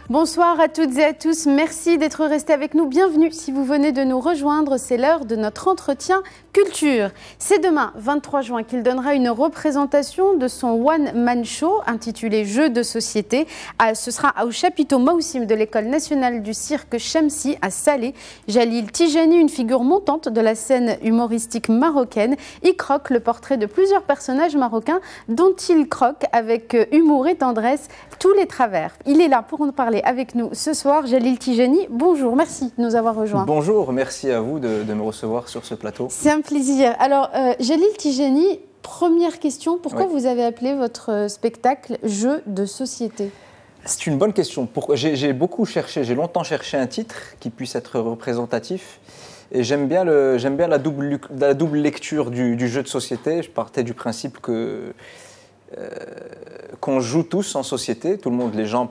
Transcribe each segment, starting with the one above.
Bonsoir à toutes et à tous, merci d'être restés avec nous. Bienvenue si vous venez de nous rejoindre, c'est l'heure de notre entretien culture. C'est demain, 23 juin, qu'il donnera une représentation de son one-man show intitulé Jeux de société. Ce sera au chapiteau Maousim de l'École nationale du cirque Chemsi à Salé. Jalil Tijani, une figure montante de la scène humoristique marocaine, y croque le portrait de plusieurs personnages marocains dont il croque avec humour et tendresse tous les travers. Il est là pour en parler avec nous ce soir. Jalil Tijani, bonjour, merci de nous avoir rejoints. Bonjour, merci à vous de me recevoir sur ce plateau. C'est un plaisir. Alors, Jalil Tijani, première question, pourquoi vous avez appelé votre spectacle Jeux de société ? C'est une bonne question. J'ai beaucoup cherché, j'ai longtemps cherché un titre qui puisse être représentatif. Et j'aime bien la double lecture du jeu de société. Je partais du principe qu'on joue tous en société, tout le monde, les gens on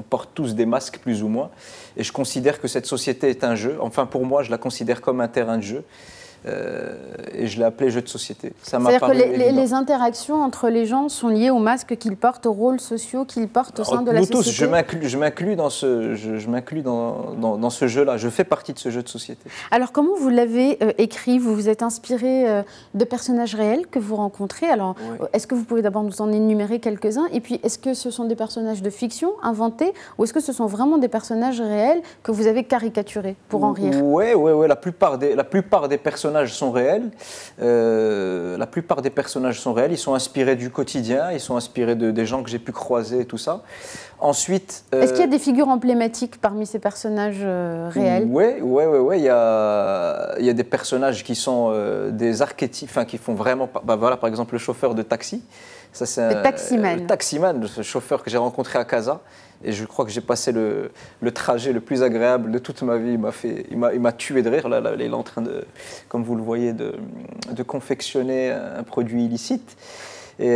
porte tous des masques plus ou moins, et je considère que cette société est un jeu. Enfin, pour moi, je la considère comme un terrain de jeu, et je l'ai appelé jeu de société. C'est-à-dire que les interactions entre les gens sont liées aux masques qu'ils portent, aux rôles sociaux qu'ils portent au sein de la société. Nous tous, je m'inclus dans ce jeu-là, je fais partie de ce jeu de société. Alors, comment vous l'avez écrit ? Vous vous êtes inspiré de personnages réels que vous rencontrez. Alors, est-ce que vous pouvez d'abord nous en énumérer quelques-uns ? Et puis, est-ce que ce sont des personnages de fiction inventés ou est-ce que ce sont vraiment des personnages réels que vous avez caricaturés pour en rire ? Oui, la plupart des personnages sont réels. La plupart des personnages sont réels. Ils sont inspirés du quotidien, ils sont inspirés des gens que j'ai pu croiser et tout ça. Ensuite, est-ce qu'il y a des figures emblématiques parmi ces personnages réels ? Oui. Il y a des personnages qui sont des archétypes, enfin, qui font vraiment. Voilà, par exemple, le chauffeur de taxi. Ça, c'est le taximan. Le taximan, ce chauffeur que j'ai rencontré à Casa. Et je crois que j'ai passé le trajet le plus agréable de toute ma vie. Il m'a tué de rire. Là, il est en train de, comme vous le voyez, de confectionner un produit illicite. Et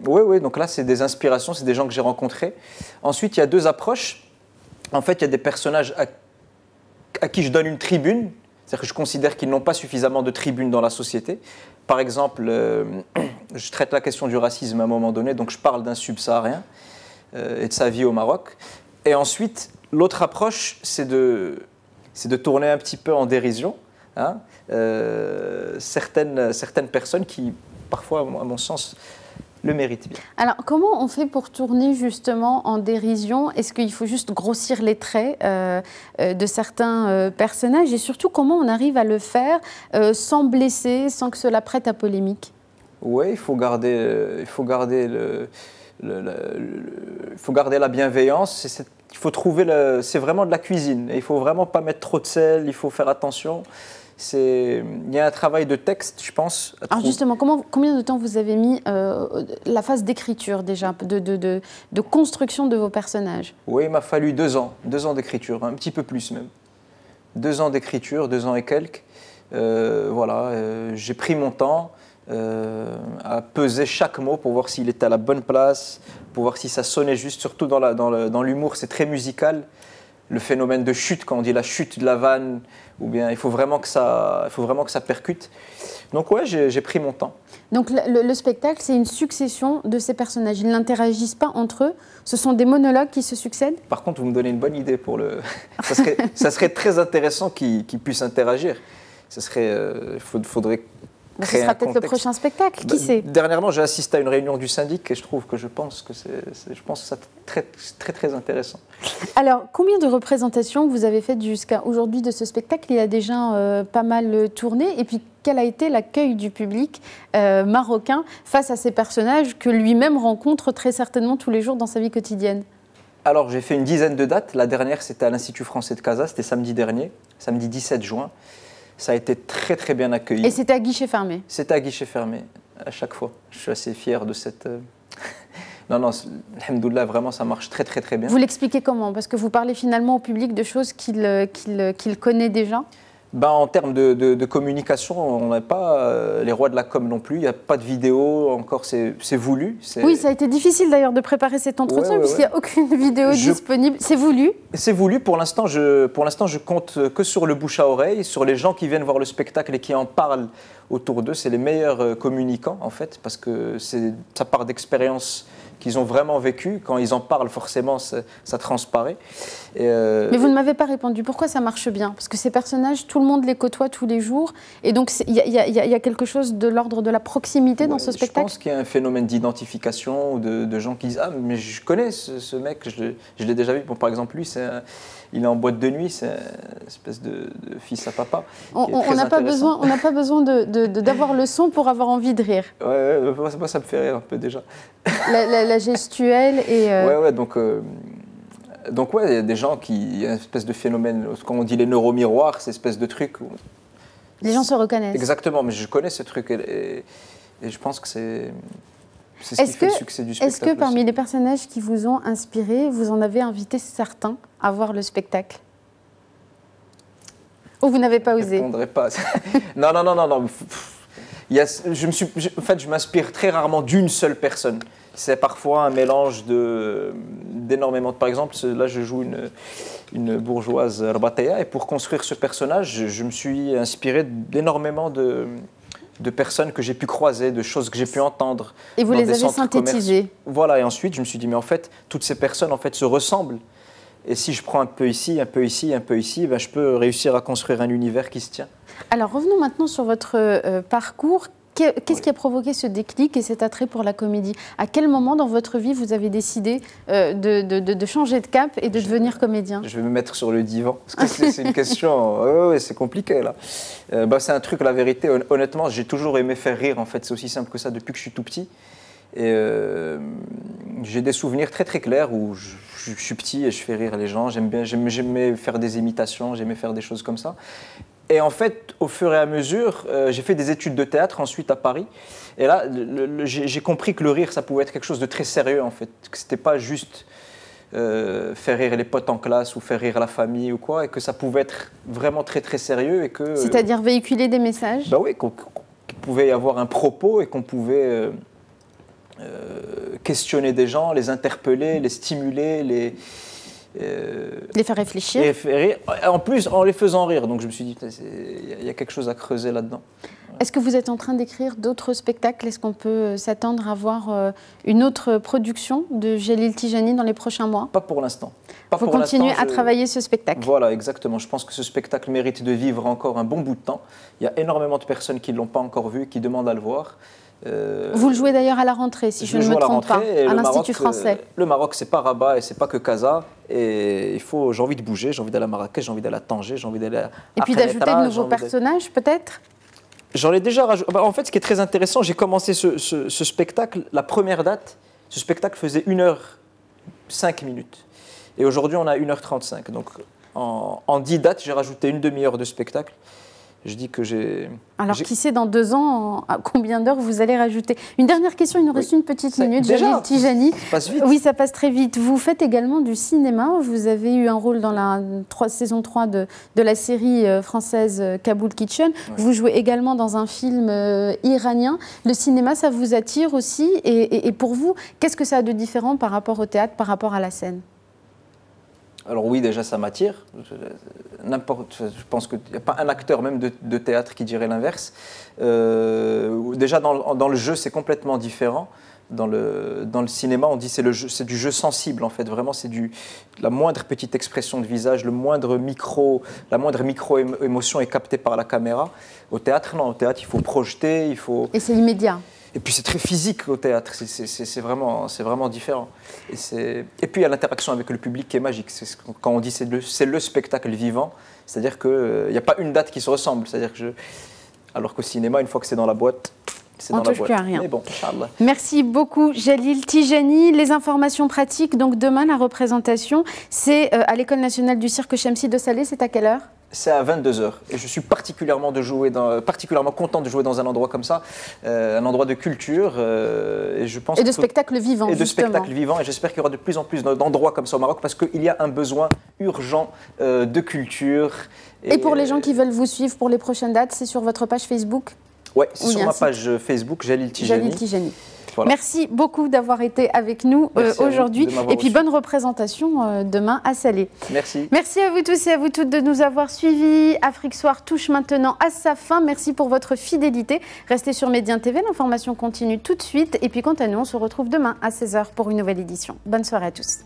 donc là, c'est des inspirations, c'est des gens que j'ai rencontrés. Ensuite, il y a deux approches. En fait, il y a des personnages à qui je donne une tribune. C'est-à-dire que je considère qu'ils n'ont pas suffisamment de tribune dans la société. Par exemple, je traite la question du racisme à un moment donné, donc je parle d'un subsaharien et de sa vie au Maroc. Et ensuite, l'autre approche, c'est de tourner un petit peu en dérision certaines personnes qui, parfois, à mon sens, le méritent bien. Alors, comment on fait pour tourner justement en dérision ? Est-ce qu'il faut juste grossir les traits de certains personnages ? Et surtout, comment on arrive à le faire sans blesser, sans que cela prête à polémique ? Oui, il faut garder la bienveillance. Il faut trouver c'est vraiment de la cuisine. Et il faut vraiment pas mettre trop de sel. Il faut faire attention. Il y a un travail de texte, je pense. Alors justement, combien de temps vous avez mis la phase d'écriture déjà, de construction de vos personnages ? Oui, il m'a fallu 2 ans. 2 ans d'écriture, un petit peu plus même. 2 ans d'écriture, 2 ans et quelques. J'ai pris mon temps à peser chaque mot pour voir s'il était à la bonne place, pour voir si ça sonnait juste. Surtout dans l'humour, c'est très musical. Le phénomène de chute, quand on dit la chute de la vanne, ou bien il faut vraiment que ça percute. Donc ouais, j'ai pris mon temps. Donc le spectacle, c'est une succession de ces personnages. Ils n'interagissent pas entre eux. Ce sont des monologues qui se succèdent. Par contre, vous me donnez une bonne idée pour le. ça serait très intéressant qu'ils puissent interagir. Faudrait. Ce sera peut-être le prochain spectacle, qui sait ? Dernièrement, j'ai assisté à une réunion du syndic et je pense que c'est très, très, très intéressant. Alors, combien de représentations vous avez faites jusqu'à aujourd'hui de ce spectacle ? Il a déjà pas mal tourné. Et puis, quel a été l'accueil du public marocain face à ces personnages que lui-même rencontre très certainement tous les jours dans sa vie quotidienne ? Alors, j'ai fait une dizaine de dates. La dernière, c'était à l'Institut français de Casa. C'était samedi dernier, samedi 17 juin. Ça a été très très bien accueilli. Et c'était à guichet fermé ? C'était à guichet fermé, à chaque fois. Je suis assez fier de cette... Non, alhamdoulilah, vraiment, ça marche très très très bien. Vous l'expliquez comment ? Parce que vous parlez finalement au public de choses qu'il connaît déjà ? En termes de communication, on n'est pas les rois de la com non plus. Il n'y a pas de vidéo, encore c'est voulu. Oui, ça a été difficile d'ailleurs de préparer cet entretien puisqu'il n'y a aucune vidéo disponible. C'est voulu ? C'est voulu. Pour l'instant, je compte que sur le bouche à oreille, sur les gens qui viennent voir le spectacle et qui en parlent autour d'eux. C'est les meilleurs communicants en fait, parce que ça part d'expériences qu'ils ont vraiment vécu. Quand ils en parlent, forcément, ça transparaît. Mais vous ne m'avez pas répondu. Pourquoi ça marche bien? Parce que ces personnages, tout le monde les côtoie tous les jours. Et donc, il y a quelque chose de l'ordre de la proximité dans ce spectacle? Je pense qu'il y a un phénomène d'identification, de gens qui disent « Ah, mais je connais ce mec, je l'ai déjà vu. » Bon, par exemple, lui, il est en boîte de nuit, c'est une espèce de fils à papa. On n'a pas besoin d'avoir le son pour avoir envie de rire. Ouais, moi, ça me fait rire un peu déjà. La gestuelle et... Ouais, donc ouais, il y a des gens il y a une espèce de phénomène, quand on dit les neuromiroirs, c'est une espèce de truc où... Les gens se reconnaissent. Exactement, mais je connais ce truc et je pense que c'est ce qui fait le succès du spectacle. Est-ce que parmi les personnages qui vous ont inspiré, vous en avez invité certains à voir le spectacle? Ou vous n'avez pas osé? Je ne répondrai pas. Non. Je m'inspire très rarement d'une seule personne. C'est parfois un mélange d'énormément. Par exemple, là, je joue une bourgeoise Rabateya, et pour construire ce personnage, je me suis inspiré d'énormément de personnes que j'ai pu croiser, de choses que j'ai pu entendre. Et vous les avez synthétisées. Voilà, et ensuite, je me suis dit, mais en fait, toutes ces personnes en fait, se ressemblent. Et si je prends un peu ici, un peu ici, un peu ici, ben, je peux réussir à construire un univers qui se tient. Alors, revenons maintenant sur votre parcours. Qu'est-ce qui a provoqué ce déclic et cet attrait pour la comédie? À quel moment dans votre vie vous avez décidé de changer de cap et de devenir comédien? Je vais me mettre sur le divan, parce que c'est une question, c'est compliqué là. C'est un truc, la vérité, honnêtement, j'ai toujours aimé faire rire, en fait, c'est aussi simple que ça depuis que je suis tout petit. Et j'ai des souvenirs très très clairs où je suis petit et je fais rire les gens, j'aimais faire des imitations, j'aimais faire des choses comme ça. Et en fait, au fur et à mesure, j'ai fait des études de théâtre ensuite à Paris. Et là, j'ai compris que le rire, ça pouvait être quelque chose de très sérieux, en fait. Que c'était pas juste faire rire les potes en classe ou faire rire la famille ou quoi, et que ça pouvait être vraiment très très sérieux. C'est-à-dire véhiculer des messages? Bah oui, qu'il pouvait y avoir un propos et qu'on pouvait questionner des gens, les interpeller, les stimuler, les faire réfléchir. Les faire rire. En plus, en les faisant rire. Donc je me suis dit, il y a quelque chose à creuser là-dedans. Est-ce que vous êtes en train d'écrire d'autres spectacles? Est-ce qu'on peut s'attendre à voir une autre production de Jalil Tijani dans les prochains mois? Pas pour l'instant. Vous continuez à travailler ce spectacle? Voilà, exactement. Je pense que ce spectacle mérite de vivre encore un bon bout de temps. Il y a énormément de personnes qui ne l'ont pas encore vu et qui demandent à le voir. Vous le jouez d'ailleurs à la rentrée, si je ne me trompe pas, à l'Institut français. Le Maroc, c'est pas Rabat et c'est pas que Casa. Et j'ai envie de bouger, j'ai envie d'aller à Marrakech, j'ai envie d'aller à Tanger, j'ai envie d'aller à Et puis d'ajouter de nouveaux personnages, peut-être? J'en ai déjà rajouté. En fait, ce qui est très intéressant, j'ai commencé ce spectacle, la première date, ce spectacle faisait 1h05. Et aujourd'hui, on a 1h35. Donc, en 10 dates, j'ai rajouté une demi-heure de spectacle. Je dis que j'ai... Alors, qui sait, dans 2 ans, à combien d'heures vous allez rajouter? Une dernière question, il nous reste une petite minute. Jalil Tijani. Ça passe vite. Oui, ça passe très vite. Vous faites également du cinéma. Vous avez eu un rôle dans la saison 3 de la série française Kaboul Kitchen. Ouais. Vous jouez également dans un film iranien. Le cinéma, ça vous attire aussi? Et pour vous, qu'est-ce que ça a de différent par rapport au théâtre, par rapport à la scène? Alors oui, déjà, ça m'attire. Je pense qu'il n'y a pas un acteur même de théâtre qui dirait l'inverse. Déjà, dans le jeu, c'est complètement différent. Dans le cinéma, on dit que c'est du jeu sensible, en fait. Vraiment, c'est la moindre petite expression de visage, la moindre micro-émotion est captée par la caméra. Au théâtre, non. Au théâtre, il faut projeter, il faut... Et c'est immédiat. Et puis c'est très physique au théâtre, c'est vraiment différent. Et puis il y a l'interaction avec le public qui est magique. Quand on dit c'est le spectacle vivant, c'est-à-dire qu'il n'y a pas une date qui se ressemble. Alors qu'au cinéma, une fois que c'est dans la boîte, c'est dans la boîte. On ne touche plus à rien. Mais bon, Inch'Allah. Merci beaucoup Jalil Tijani. Les informations pratiques, donc demain la représentation, c'est à l'École nationale du cirque Shamsi de Salé, c'est à quelle heure? C'est à 22h. Et je suis particulièrement content de jouer dans un endroit comme ça, un endroit de culture. Et de spectacle vivant, et de spectacle vivant. Et j'espère qu'il y aura de plus en plus d'endroits comme ça au Maroc, parce qu'il y a un besoin urgent de culture. Et pour les gens qui veulent vous suivre pour les prochaines dates, c'est sur votre page Facebook? Oui, c'est sur ma page Facebook, Jalil Tijani. Voilà. Merci beaucoup d'avoir été avec nous aujourd'hui. Et puis bonne représentation demain à Salé. Merci. Merci à vous tous et à vous toutes de nous avoir suivis. Afrique Soir touche maintenant à sa fin. Merci pour votre fidélité. Restez sur Médien TV, l'information continue tout de suite. Et puis quant à nous, on se retrouve demain à 16h pour une nouvelle édition. Bonne soirée à tous.